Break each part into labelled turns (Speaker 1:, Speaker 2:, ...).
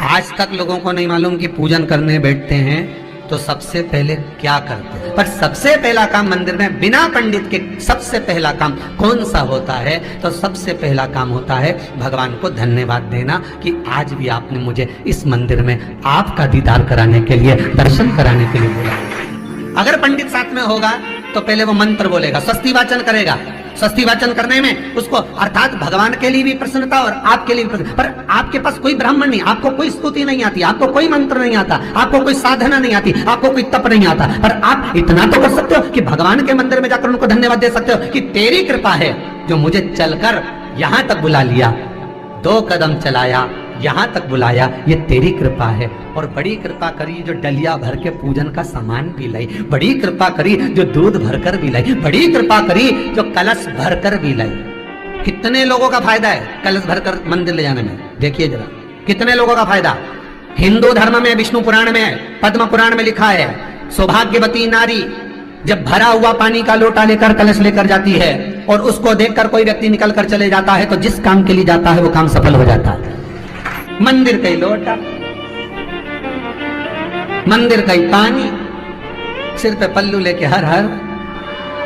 Speaker 1: आज तक लोगों को नहीं मालूम कि पूजन करने बैठते हैं तो सबसे पहले क्या करते हैं। पर सबसे पहला काम मंदिर में बिना पंडित के सबसे पहला काम कौन सा होता है? तो सबसे पहला काम होता है भगवान को धन्यवाद देना कि आज भी आपने मुझे इस मंदिर में आपका दीदार कराने के लिए, दर्शन कराने के लिए बोला। अगर पंडित साथ में होगा तो पहले वो मंत्र बोलेगा, स्वस्ति वाचन करेगा। स्वस्ति वाचन करने में उसको अर्थात भगवान के लिए भी प्रसन्नता और आपके लिए भी प्रसन्नता। पर आपके पास कोई ब्राह्मण नहीं, आपको कोई स्तुति नहीं आती, आपको कोई मंत्र नहीं आता, आपको कोई साधना नहीं आती, आपको कोई तप नहीं आता, पर आप इतना तो कर सकते हो कि भगवान के मंदिर में जाकर उनको धन्यवाद दे सकते हो कि तेरी कृपा है जो मुझे चलकर यहां तक बुला लिया, 2 कदम चलाया, यहां तक बुलाया, ये तेरी कृपा है। और बड़ी कृपा करी जो डलिया भर के पूजन का सामान भी लाई, बड़ी कृपा करी जो दूध भरकर भी लाई, बड़ी कृपा करी जो कलश भरकर भी लाई। कितने लोगों का फायदा है कलश भरकर मंदिर ले जाने में? देखिए जरा कितने लोगों का फायदा। हिंदू धर्म में विष्णु पुराण में, पद्म पुराण में लिखा है, सौभाग्यवती नारी जब भरा हुआ पानी का लोटा लेकर कलश लेकर जाती है और उसको देखकर कोई व्यक्ति निकल कर चले जाता है तो जिस काम के लिए जाता है वो काम सफल हो जाता है। मंदिर का ही लोटा, मंदिर का ही पानी, सिर पे पल्लू लेके हर हर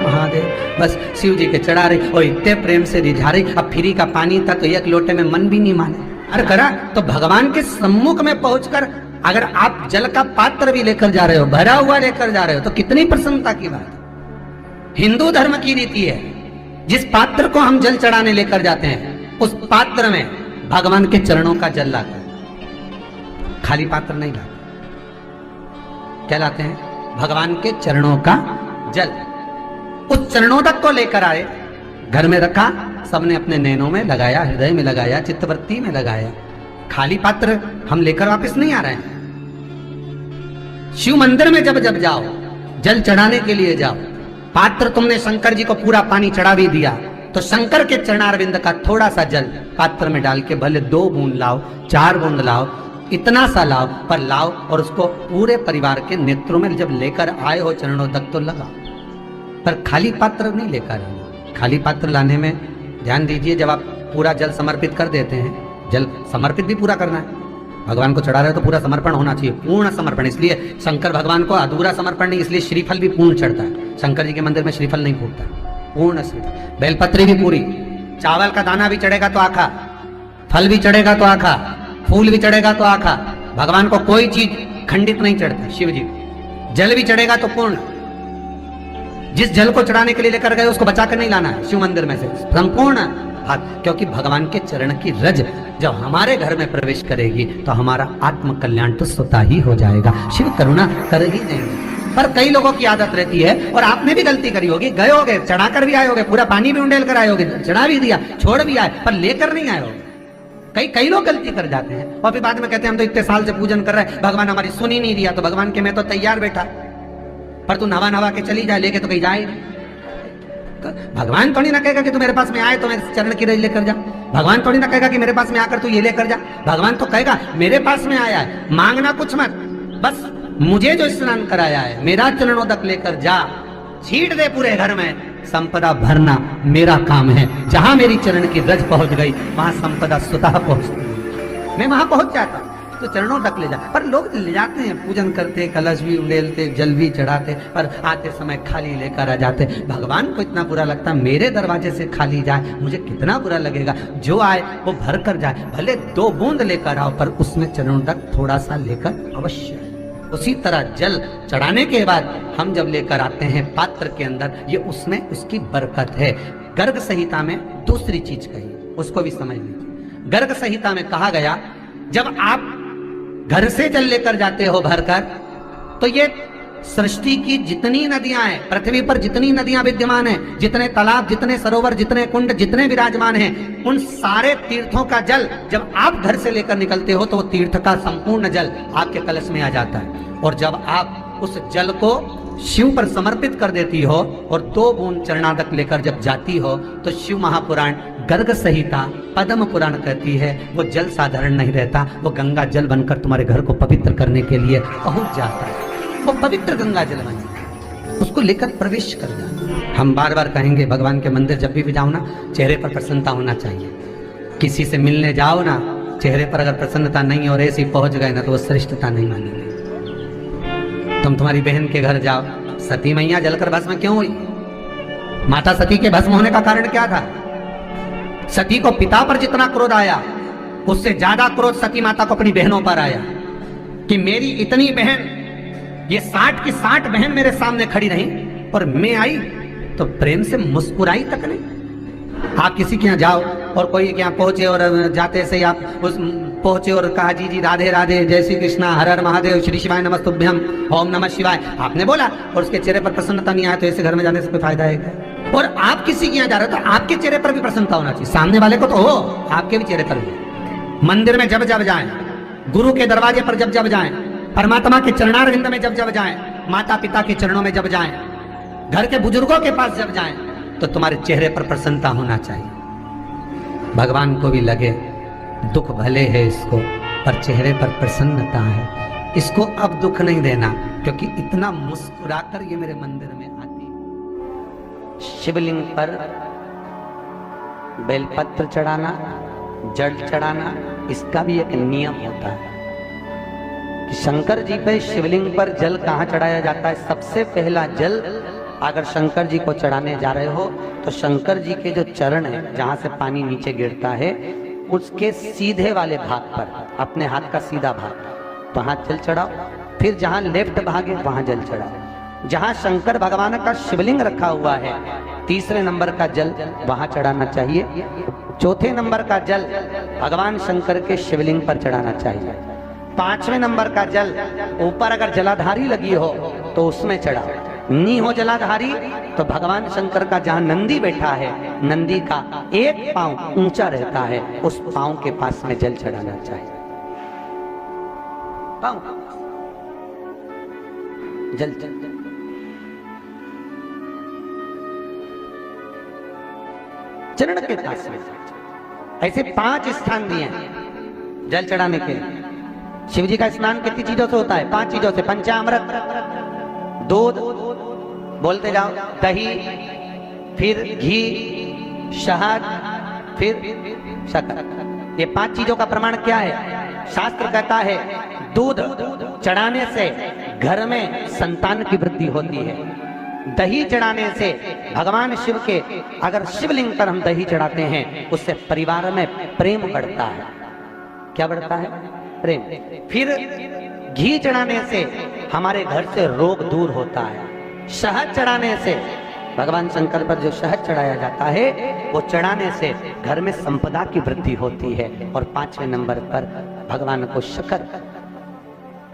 Speaker 1: महादेव, बस शिव जी के चढ़ा रही और इतने प्रेम से रिझा रही। अब फ्री का पानी था तो एक लोटे में मन भी नहीं माने। अरे करा तो भगवान के सम्मुख में पहुंचकर अगर आप जल का पात्र भी लेकर जा रहे हो, भरा हुआ लेकर जा रहे हो, तो कितनी प्रसन्नता की बात। हिंदू धर्म की रीति है, जिस पात्र को हम जल चढ़ाने लेकर जाते हैं उस पात्र में भगवान के चरणों का जल लाते हैं, खाली पात्र नहीं लाते। क्या लाते हैं? भगवान के चरणों का जल। उस चरणों तक को लेकर आए, घर में रखा, सबने अपने नैनों में लगाया, हृदय में लगाया, चित्तवृत्ति में लगाया। खाली पात्र हम लेकर वापस नहीं आ रहे हैं। शिव मंदिर में जब जब जाओ, जल चढ़ाने के लिए जाओ, पात्र तुमने शंकर जी को पूरा पानी चढ़ा भी दिया तो शंकर के चरणारविंद का थोड़ा सा जल पात्र में डाल के भले 2 बूंद लाओ, 4 बूंद लाओ, इतना सा लाओ, पर लाओ और उसको पूरे परिवार के नेत्रों में जब लेकर आए हो चरणों तक तो लगाओ। पर खाली पात्र नहीं लेकर आए। खाली पात्र लाने में ध्यान दीजिए, जब आप पूरा जल समर्पित कर देते हैं, जल समर्पित भी पूरा करना है। भगवान को चढ़ा रहे हो तो पूरा समर्पण होना चाहिए, पूर्ण समर्पण। इसलिए शंकर भगवान को अधूरा समर्पण नहीं, इसलिए श्रीफल भी पूर्ण चढ़ता है। शंकर जी के मंदिर में श्रीफल नहीं फूटता, पूर्ण श्रीफल। बेलपत्री भी पूरी, चावल का दाना भी चढ़ेगा तो आखा, फल भी चढ़ेगा तो आखा, फूल भी चढ़ेगा तो आखा। भगवान को कोई चीज खंडित नहीं चढ़ता। शिव जी जल भी चढ़ेगा तो पूर्ण। जिस जल को चढ़ाने के लिए लेकर गए उसको बचाकर नहीं लाना है शिव मंदिर में से, संपूर्ण हाथ, क्योंकि भगवान के चरण की रज जब हमारे घर में प्रवेश करेगी तो हमारा आत्म कल्याण तो स्वतः ही हो जाएगा। शिव करुणा कर ही देंगे। पर कई लोगों की आदत रहती है, और आपने भी गलती करी होगी, गए होगे, चढ़ाकर भी आए होगे, पूरा पानी भी उंडेल कर आए होगे, चढ़ा भी दिया, छोड़ भी आए, पर लेकर नहीं आए होगे। कई लोग गलती कर जाते हैं और फिर बाद में कहते हैं हम तो इतने साल से पूजन कर रहे हैं, भगवान हमारी सुन ही नहीं दिया। तो भगवान के मैं तो तैयार बैठा, पर तू नवा के चली जाए, लेके तो कहीं जाए। भगवान थोड़ी ना कहेगा कि तू मेरे पास में आए तो मैं चरण की रज लेकर जा। भगवान थोड़ी ना कहेगा कि मेरे पास में आकर तू ये लेकर जा। भगवान तो कहेगा मेरे पास में आया है, मांगना कुछ मत, बस मुझे जो स्नान कराया है मेरा चरणों तक लेकर जा, छीट दे पूरे घर में, संपदा भरना मेरा काम है। जहां मेरी चरण की रज पहुंच गई वहां संपदा स्वतः पहुंचती, मैं वहां पहुंच जाता। तो चरणों तक ले जा, पर लोग ले जाते हैं, पूजन करते, कलश भी उड़ेलते, जल भी चढ़ाते, पर आते समय खाली लेकर आ जाते। भगवान को इतना बुरा लगता, मेरे दरवाजे से खाली जाए मुझे कितना बुरा लगेगा। जो आए वो भर कर जाए, भले 2 बूंद लेकर आओ, पर उसमें चरणों तक थोड़ा सा लेकर अवश्य। उसी तरह जल चढ़ाने के बाद हम जब लेकर आते हैं पात्र के अंदर, ये उसमें उसकी बरकत है। गर्ग संहिता में दूसरी चीज कही, उसको भी समझ लीजिए। गर्ग संहिता में कहा गया, जब आप घर से जल लेकर जाते हो भरकर, तो ये सृष्टि की जितनी नदियां हैं, पृथ्वी पर जितनी नदियां विद्यमान हैं, जितने तालाब, जितने सरोवर, जितने कुंड, जितने विराजमान हैं, उन सारे तीर्थों का जल जब आप घर से लेकर निकलते हो तो वो तीर्थ का संपूर्ण जल आपके कलश में आ जाता है। और जब आप उस जल को शिव पर समर्पित कर देती हो और 2 बूंद चरणादक लेकर जब जाती हो, तो शिव महापुराण, गर्ग संहिता, पद्म पुराण कहती है वो जल साधारण नहीं रहता, वो गंगा जल बनकर तुम्हारे घर को पवित्र करने के लिए पहुंच जाता है। वो पवित्र गंगा जल बन जाता है, उसको लेकर प्रवेश कर जाए। हम बार बार कहेंगे भगवान के मंदिर जब भी जाओ ना, चेहरे पर प्रसन्नता होना चाहिए। किसी से मिलने जाओ ना, चेहरे पर अगर प्रसन्नता नहीं और ऐसी पहुंच गए ना तो वो श्रेष्ठता नहीं मानेंगे। तुम तुम्हारी बहन के घर जाओ, सती मैया जलकर भस्म क्यों हुई? माता सती के भस्म होने का कारण क्या था? सती को पिता पर जितना क्रोध आया उससे ज्यादा क्रोध सती माता को अपनी बहनों पर आया कि मेरी इतनी बहन, ये 60 की 60 बहन मेरे सामने खड़ी रही और मैं आई तो प्रेम से मुस्कुराई तक नहीं। आप किसी के यहाँ जाओ और कोई के यहाँ पहुंचे और जाते से आप उस पहुंचे और कहा जी जी राधे राधे, जय श्री कृष्णा, हर हर महादेव, श्री शिवाय नमस्तुभ्यम, ओम नमः शिवाय, आपने बोला और उसके चेहरे पर प्रसन्नता नहीं आया तो ऐसे घर में जाने से कोई फायदा है क्या? और आप किसी के यहाँ जा रहे हो तो आपके चेहरे पर भी प्रसन्नता होना चाहिए, सामने वाले को तो हो, आपके भी चेहरे पर भी। मंदिर में जब जब जाएं, गुरु के दरवाजे पर जब जब जाएं, परमात्मा के चरणारविंद में जब जब जाएं, माता पिता के चरणों में जब जाएं, घर के बुजुर्गों के पास जब जाएं, तो तुम्हारे चेहरे पर प्रसन्नता होना चाहिए। भगवान को भी लगे दुख भले है इसको पर चेहरे पर प्रसन्नता है, इसको अब दुख नहीं देना, क्योंकि इतना मुस्कुराकर ये मेरे मंदिर में आती। शिवलिंग पर बेलपत्र चढ़ाना, जल चढ़ाना, इसका भी एक नियम होता है कि शंकर जी पे शिवलिंग पर जल कहाँ चढ़ाया जाता है? सबसे पहला जल अगर शंकर जी को चढ़ाने जा रहे हो तो शंकर जी के जो चरण है, जहां से पानी नीचे गिरता है, उसके सीधे वाले भाग पर, अपने हाथ का सीधा भाग, वहां जल चढ़ाओ। फिर जहां लेफ्ट भाग है वहां जल चढ़ाओ। जहां शंकर भगवान का शिवलिंग रखा हुआ है, तीसरे नंबर का जल वहां चढ़ाना चाहिए। चौथे नंबर का जल भगवान शंकर के शिवलिंग पर चढ़ाना चाहिए। पांचवें नंबर का जल ऊपर अगर जलाधारी लगी हो तो उसमें चढ़ाओ, नी हो जलाधारी तो भगवान शंकर का जहां नंदी बैठा है, नंदी का एक पांव ऊंचा रहता है, उस पांव के पास में जल चढ़ाना चाहिए। पांव जल जल चरण के पास में। ऐसे 5 स्थान दिए हैं जल चढ़ाने के लिए। शिव जी का स्नान कितनी चीजों से होता है? 5 चीजों से, पंचामृत, दूध, बोलते जाओ, दही, फिर घी, शहद, फिर शक्कर। ये 5 चीजों का प्रमाण क्या है? शास्त्र कहता है दूध चढ़ाने से घर में संतान की वृद्धि होती है, दही चढ़ाने से भगवान शिव के, अगर शिवलिंग पर हम दही चढ़ाते हैं उससे परिवार में प्रेम बढ़ता है। क्या बढ़ता है? प्रेम। फिर घी चढ़ाने से हमारे घर से रोग दूर होता है। शहद चढ़ाने से, भगवान शंकर पर जो शहद चढ़ाया जाता है वो चढ़ाने से घर में संपदा की वृद्धि होती है। और 5वें नंबर पर भगवान को शक्कर,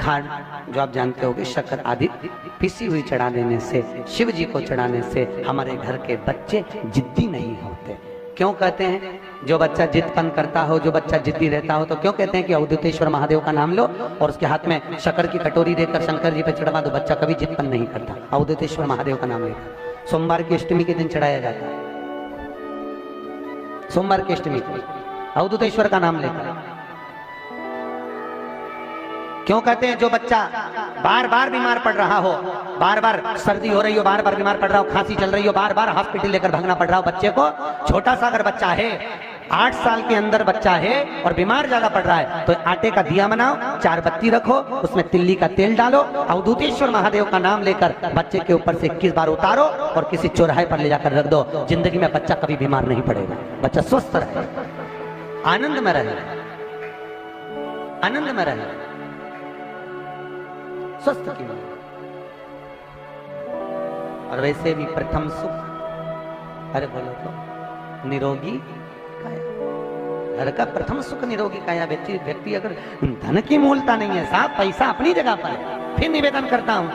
Speaker 1: खांड जो आप जानते होंगे, शक्कर आदि पिसी हुई चढ़ा देने से, शिव जी को चढ़ाने से हमारे घर के बच्चे जिद्दी नहीं होते। क्यों कहते हैं? जो बच्चा जिद्दपन करता हो, जो बच्चा जिद्दी रहता हो, तो क्यों कहते हैं कि अवधूतेश्वर महादेव का नाम लो और उसके हाथ में शक्कर की कटोरी देकर शंकर जी पे चढ़वा दो, बच्चा कभी जिद्दपन नहीं करता। अवधूतेश्वर महादेव का नाम लेकर सोमवार की अष्टमी के दिन चढ़ाया जाता है, सोमवार की अष्टमी को अवधूतेश्वर का नाम लेकर। क्यों कहते हैं? जो बच्चा बार बार बीमार पड़ रहा हो, बार बार सर्दी हो रही हो, बार बार बीमार पड़ रहा हो, खांसी चल रही हो, बार बार हॉस्पिटल लेकर भागना पड़ रहा हो बच्चे को, छोटा सा अगर बच्चा है, 8 साल के अंदर बच्चा है और बीमार ज्यादा पड़ रहा है, तो आटे का दिया बनाओ, 4 बत्ती रखो, उसमें तिल्ली का तेल डालो, अवधूतेश्वर महादेव का नाम लेकर बच्चे के ऊपर से 21 बार उतारो और किसी चौराहे पर ले जाकर रख दो। जिंदगी में बच्चा कभी बीमार नहीं पड़ेगा, बच्चा स्वस्थ रहे, आनंद में रहे, आनंद में रहे, स्वस्थ की। और वैसे भी प्रथम सुख, अरे बोलो तो, निरोगी काया। घर का प्रथम सुख निरोगी काया। व्यक्ति अगर धन की मूलता नहीं है, साहब पैसा अपनी जगह पर है। फिर निवेदन करता हूं,